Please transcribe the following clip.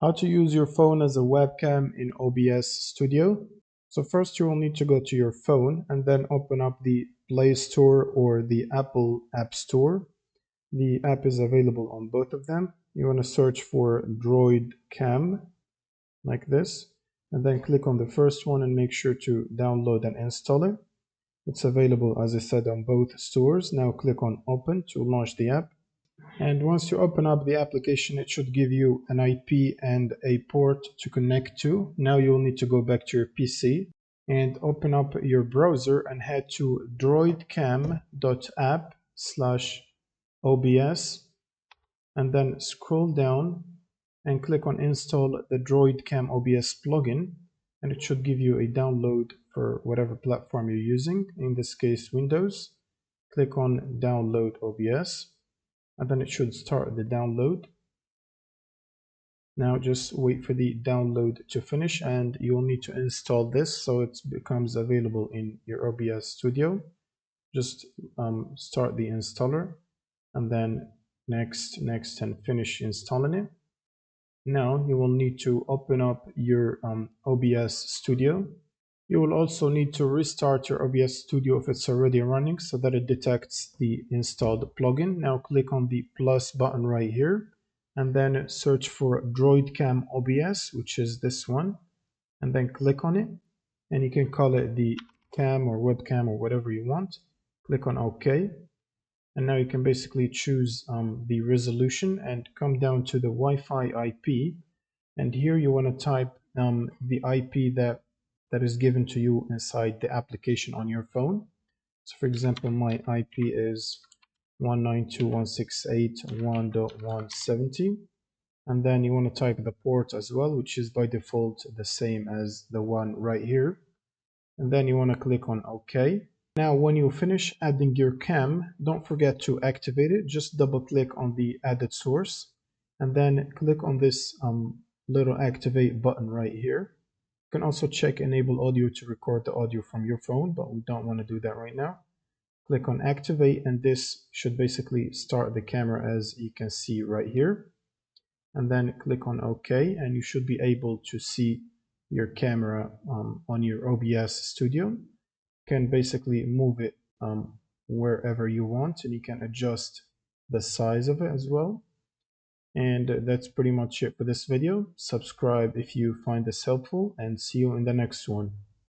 How to use your phone as a webcam in OBS Studio. So first you will need to go to your phone and then open up the Play Store or the Apple App Store. The app is available on both of them. You want to search for DroidCam like this, and then click on the first one and make sure to download and install it. It's available, as I said, on both stores. Now click on Open to launch the app. And once you open up the application, it should give you an IP and a port to connect to. Now you'll need to go back to your PC and open up your browser and head to droidcam.app/OBS and then scroll down and click on install the DroidCam OBS plugin, and it should give you a download for whatever platform you're using, in this case Windows. Click on download OBS and then it should start the download. Now just wait for the download to finish and you'll need to install this so it becomes available in your OBS Studio. Just start the installer and then next and finish installing it. Now you will need to open up your OBS Studio. You will also need to restart your OBS Studio if it's already running so that it detects the installed plugin. Now click on the plus button right here and then search for DroidCam OBS, which is this one, and then click on it, and you can call it the cam or webcam or whatever you want. Click on OK, and now you can basically choose the resolution and come down to the Wi-Fi IP, and here you want to type the IP that is given to you inside the application on your phone. So for example, my IP is 192.168.1.170, and then you want to type the port as well, which is by default the same as the one right here, and then you want to click on OK. Now when you finish adding your cam, don't forget to activate it. Just double click on the added source and then click on this little activate button right here. You can also check enable audio to record the audio from your phone, but we don't want to do that right now. Click on activate and this should basically start the camera, as you can see right here. And then click on OK and you should be able to see your camera on your OBS Studio. You can basically move it wherever you want, and you can adjust the size of it as well. And that's pretty much it for this video. Subscribe if you find this helpful, and see you in the next one.